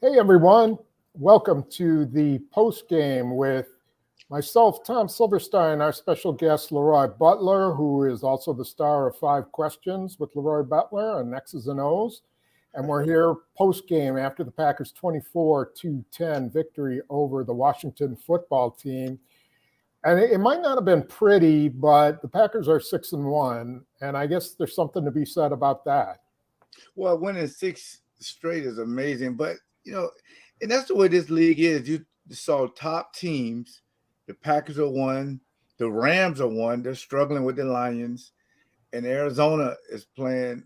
Hey everyone, welcome to the post game with myself, Tom Silverstein, our special guest, LeRoy Butler, who is also the star of 5 Questions with LeRoy Butler on X's and O's. And we're here post game after the Packers' 24-10 victory over the Washington football team. And it might not have been pretty, but the Packers are 6-1, and I guess there's something to be said about that. Well, winning 6 straight is amazing, but and that's the way this league is. You saw top teams. The Packers are one. The Rams are one. They're struggling with the Lions, and Arizona is playing.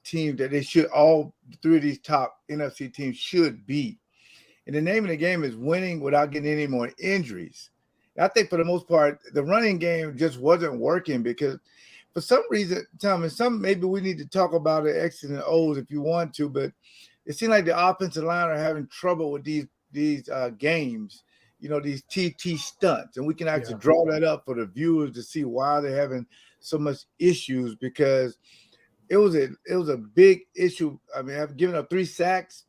Teams that they should all 3 of these top NFC teams should beat. And the name of the game is winning without getting any more injuries. And I think for the most part, the running game just wasn't working because for some reason, Tom, and maybe we need to talk about the X's and O's if you want to, but it seems like the offensive line are having trouble with these games, these TT stunts. And we can actually draw that up for the viewers to see why they're having so much issues, because it was a big issue. I mean, I've given up 3 sacks,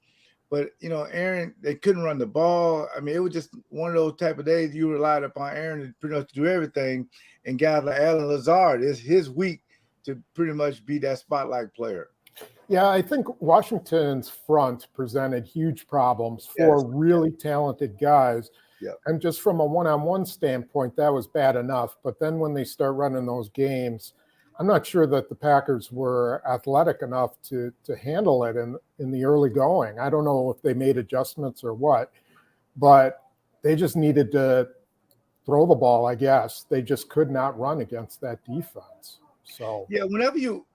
but Aaron, they couldn't run the ball. I mean, it was just one of those type of days you relied upon Aaron to pretty much do everything. And guys like Alan Lazard, it's his week to pretty much be that spotlight player. Yeah, I think Washington's front presented huge problems for really talented guys. Yeah. And just from a one-on-one standpoint, that was bad enough. But then when they start running those games, I'm not sure that the Packers were athletic enough to handle it in the early going. I don't know if they made adjustments or what, but they just needed to throw the ball, I guess. They just could not run against that defense. So yeah, whenever you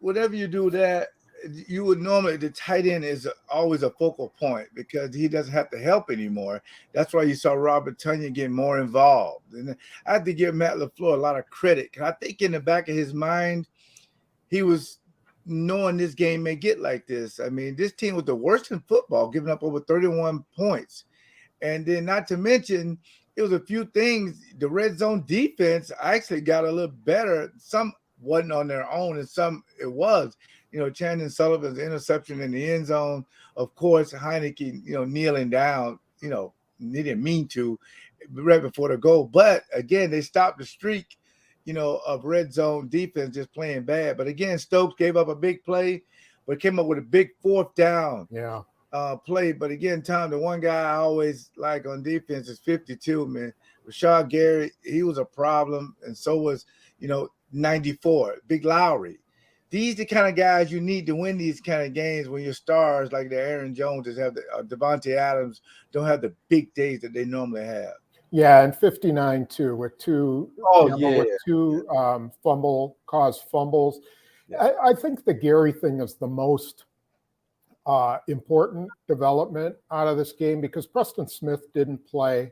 do that, you would normally, the tight end is always a focal point because he doesn't have to help anymore. That's why you saw Robert Tonyan getting more involved. And I have to give Matt LaFleur a lot of credit, because I think in the back of his mind, he was knowing this game may get like this. I mean, this team was the worst in football, giving up over 31 points. And then not to mention, it was a few things. The red zone defense actually got a little better. Some wasn't on their own, and some it was. Chandon Sullivan's interception in the end zone. Of course, Heineke, kneeling down, he didn't mean to right before the goal. But again, they stopped the streak, of red zone defense just playing bad. But again, Stokes gave up a big play, but came up with a big 4th down play. But again, Tom, the one guy I always like on defense is 52, man. Rashad Gary, he was a problem, and so was, 94, Big Lowry. These are the kind of guys you need to win these kind of games when your stars like the Aaron Joneses have Devontae Adams don't have the big days that they normally have. Yeah, and 59 too, with two caused fumbles. Yeah. I think the Gary thing is the most important development out of this game, because Preston Smith didn't play.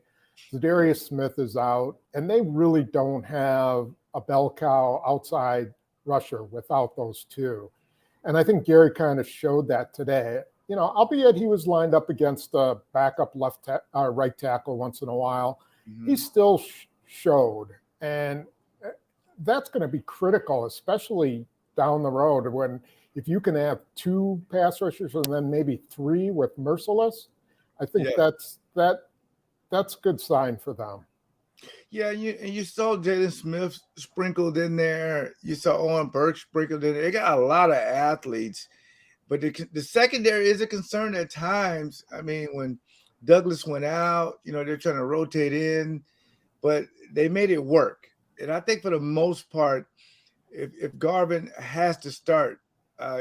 Zadarius Smith is out, and they really don't have a bell cow outside rusher without those two. And I think Gary kind of showed that today. Albeit he was lined up against a backup right tackle once in a while, he still showed. And that's going to be critical, especially down the road if you can have 2 pass rushers and then maybe 3 with Merciless. I think that's a good sign for them. Yeah, you saw Jalen Smith sprinkled in there. You saw Owen Burke sprinkled in there. They got a lot of athletes, but the secondary is a concern at times. I mean, when Douglas went out, they're trying to rotate in, but they made it work. And I think for the most part, if Garvin has to start,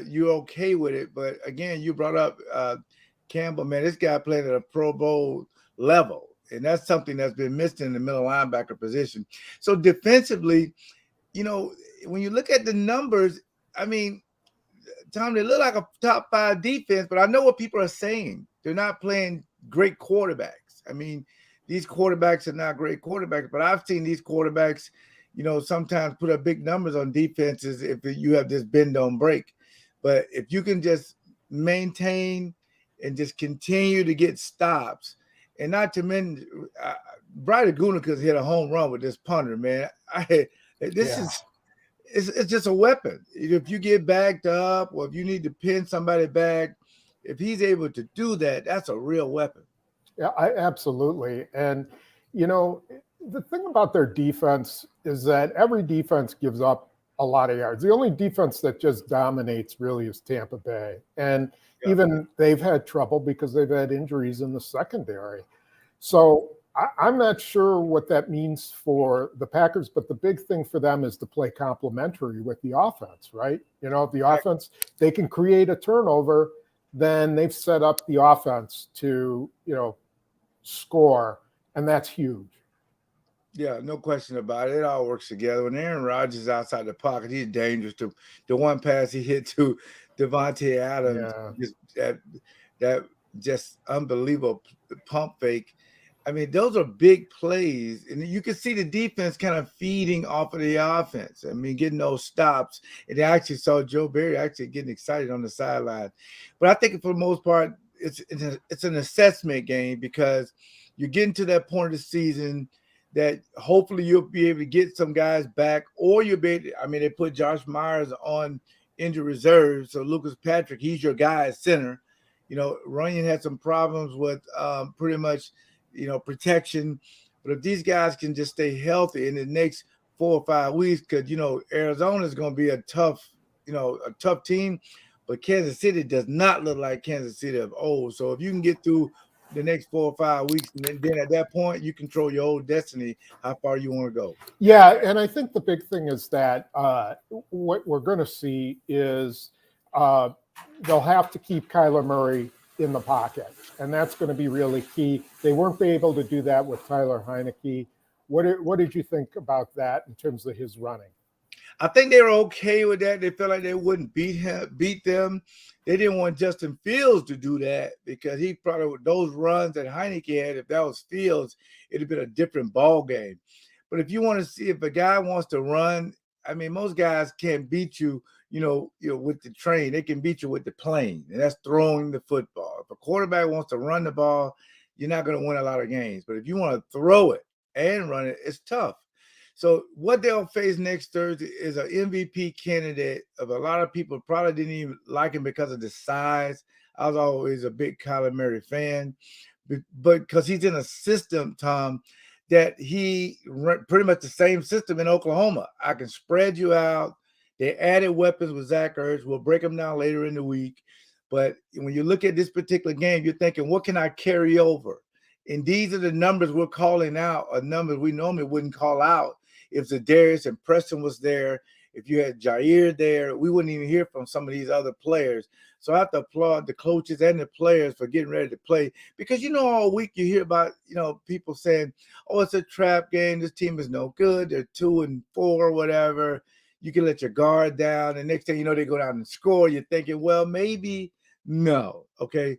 you're okay with it. But again, you brought up Campbell, man. This guy played at a Pro Bowl level. And that's something that's been missed in the middle linebacker position. So defensively, when you look at the numbers, I mean, Tom, they look like a top 5 defense, but I know what people are saying. They're not playing great quarterbacks. I mean, these quarterbacks are not great quarterbacks, but I've seen these quarterbacks, sometimes put up big numbers on defenses if you have this bend don't break. But if you can just maintain and just continue to get stops, and not to mention, Bryder Gutekunst hit a home run with this punter, man. It's just a weapon. If you get backed up, or if you need to pin somebody back, if he's able to do that, that's a real weapon. Yeah, absolutely. And, you know, the thing about their defense is that every defense gives up a lot of yards. The only defense that just dominates really is Tampa Bay. And Yeah. even they've had trouble because they've had injuries in the secondary. So I'm not sure what that means for the Packers, but the big thing for them is to play complementary with the offense, right? You know, if the offense, they can create a turnover, then they've set up the offense to, you know, score, and that's huge. Yeah, no question about it. It all works together. When Aaron Rodgers is outside the pocket, he's dangerous. To the one pass he hit to Devontae Adams, Yeah. just that just unbelievable pump fake. I mean, those are big plays, and you can see the defense kind of feeding off of the offense. I mean, getting those stops, and they actually saw Joe Barry actually getting excited on the sideline. But I think for the most part, it's an assessment game because you're getting to that point of the season that hopefully you'll be able to get some guys back, or you'll be able to, I mean, they put Josh Myers on injured reserve. So Lucas Patrick, he's your guy at center. You know, Runyon had some problems with pretty much, you know, protection. But if these guys can just stay healthy in the next 4 or 5 weeks, because, you know, Arizona is going to be a tough team. But Kansas City does not look like Kansas City of old. So if you can get through the next 4 or 5 weeks, and then at that point, you control your own destiny, how far you want to go. Yeah, and I think the big thing is that what we're going to see is they'll have to keep Kyler Murray in the pocket, and that's going to be really key. They weren't able to do that with Tyler Heineke. What did you think about that in terms of his running? I think they were okay with that. They felt like they wouldn't beat them. They didn't want Justin Fields to do that because he probably, those runs that Heineke had, if that was Fields, it'd have been a different ball game. But if you want to see if a guy wants to run, I mean, most guys can't beat you, with the train. They can beat you with the plane, and that's throwing the football. If a quarterback wants to run the ball, you're not going to win a lot of games. But if you want to throw it and run it, it's tough. So what they'll face next Thursday is an MVP candidate of a lot of people probably didn't even like him because of the size. I was always a big Kyler Murray fan, but because he's in a system, Tom, that he pretty much the same system in Oklahoma. I can spread you out. They added weapons with Zach Ertz. We'll break them down later in the week. But when you look at this particular game, you're thinking, what can I carry over? And these are the numbers we're calling out, or numbers we normally wouldn't call out. If Zadarius and Preston was there, if you had Jair there, we wouldn't even hear from some of these other players. So I have to applaud the coaches and the players for getting ready to play, because, all week you hear about, people saying, oh, it's a trap game. This team is no good. They're 2-4 or whatever. You can let your guard down. And next thing you know, they go down and score. You're thinking, well, maybe no. Okay.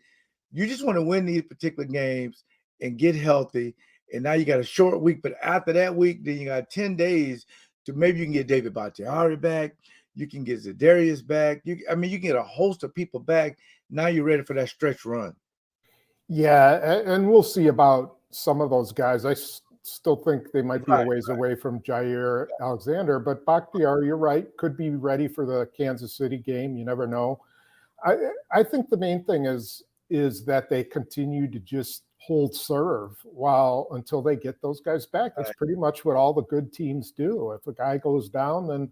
You just want to win these particular games and get healthy. And now you got a short week, but after that week, then you got 10 days to maybe you can get David Bakhtiari back. You can get Zadarius back. You can get a host of people back. Now you're ready for that stretch run. Yeah, and we'll see about some of those guys. I still think they might be a ways away from Jair Alexander, but Bakhtiari, you're right, could be ready for the Kansas City game. You never know. I think the main thing is that they continue to just hold serve until they get those guys back. That's pretty much what all the good teams do. If a guy goes down, then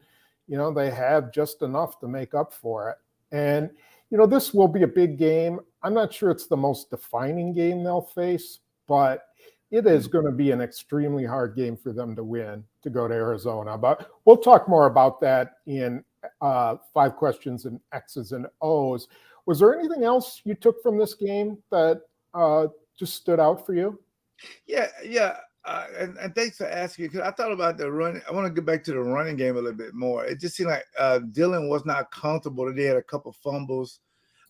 they have just enough to make up for it. And this will be a big game. I'm not sure it's the most defining game they'll face, but it is going to be an extremely hard game for them to win to go to Arizona. But we'll talk more about that in 5 questions and X's and O's. Was there anything else you took from this game that just stood out for you? Yeah. And thanks for asking, because I thought about the run. I want to get back to the running game a little bit more. It just seemed like Dylan was not comfortable. They had a couple fumbles.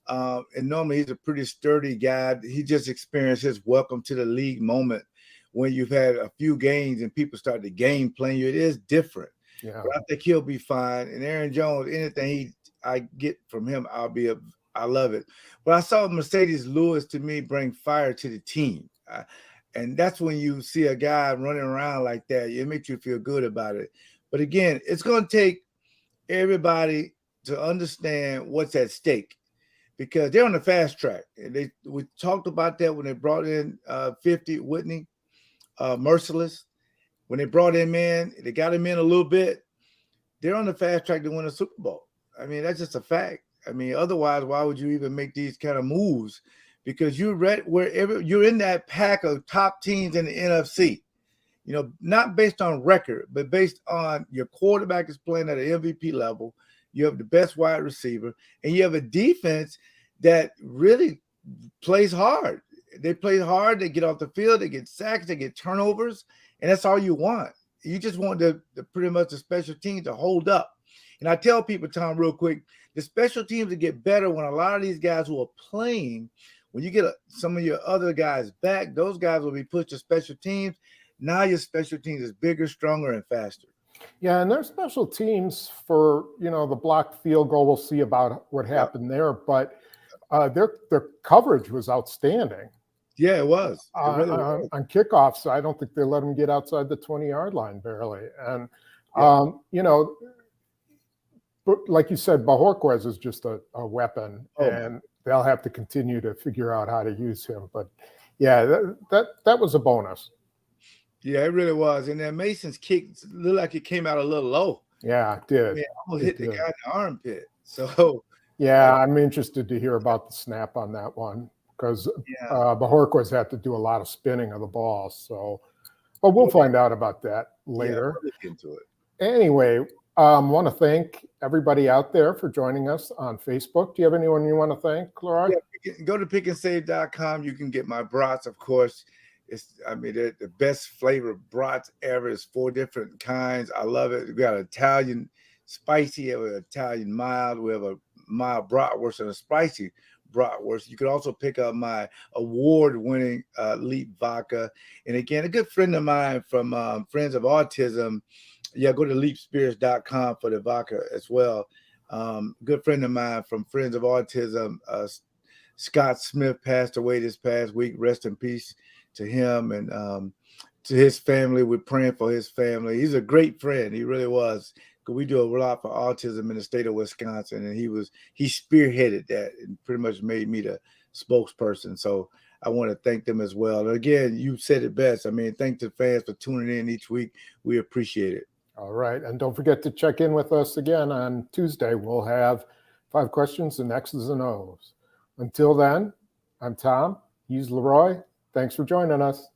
And normally he's a pretty sturdy guy. He just experienced his welcome to the league moment when you've had a few games and people start the game playing you. It is different. Yeah. But I think he'll be fine. And Aaron Jones, anything I get from him, I love it. But I saw Mercedes Lewis, to me, bring fire to the team. And that's when you see a guy running around like that, it makes you feel good about it. But again, it's going to take everybody to understand what's at stake. because they're on the fast track. And we talked about that when they brought in 50 Whitney Merciless. When they brought him in, they got him in a little bit. They're on the fast track to win a Super Bowl. I mean, that's just a fact. I mean, otherwise, why would you even make these kind of moves? Because you're wherever you're in that pack of top teams in the NFC. You know, not based on record, but based on your quarterback is playing at an MVP level. You have the best wide receiver, and you have a defense that really plays hard. They play hard. They get off the field. They get sacks. They get turnovers, and that's all you want. You just want the pretty much the special teams to hold up. And I tell people, Tom, real quick, the special teams to get better when a lot of these guys who are playing, when you get some of your other guys back, those guys will be put to special teams. Now your special teams is bigger, stronger, and faster. Yeah, and their special teams for, the blocked field goal, we'll see about what happened there, but their coverage was outstanding. Yeah, it was. It really was. On kickoffs, I don't think they let them get outside the 20-yard line barely. And, but like you said, Bajorquez is just a weapon, and they'll have to continue to figure out how to use him. But, yeah, that was a bonus. Yeah, it really was. And then Mason's kick looked like it came out a little low. Yeah, it did. I mean, almost hit the guy in the armpit. So, yeah, I'm interested to hear about the snap on that one, because Bajorquez had to do a lot of spinning of the ball. So, but we'll find out about that later. We'll look into it. Anyway, want to thank everybody out there for joining us on Facebook. Do you have anyone you want to thank, LeRoy? Yeah, go to pickandsave.com. You can get my brats, of course. They're the best flavor brats ever. It's 4 different kinds. I love it. We got Italian spicy, we have an Italian mild, we have a mild bratwurst and a spicy bratwurst. You can also pick up my award-winning Leap vodka. And again, a good friend of mine from Friends of Autism. Yeah, go to leapspirits.com for the vodka as well. Good friend of mine from Friends of Autism, Scott Smith, passed away this past week. Rest in peace to him and to his family. We're praying for his family. He's a great friend. He really was. We do a lot for autism in the state of Wisconsin, and he spearheaded that and pretty much made me the spokesperson. So I want to thank them as well. And again, you said it best. I mean, thank the fans for tuning in each week. We appreciate it. All right. And don't forget to check in with us again on Tuesday. We'll have 5 questions and X's and O's. Until then, I'm Tom. He's LeRoy. Thanks for joining us.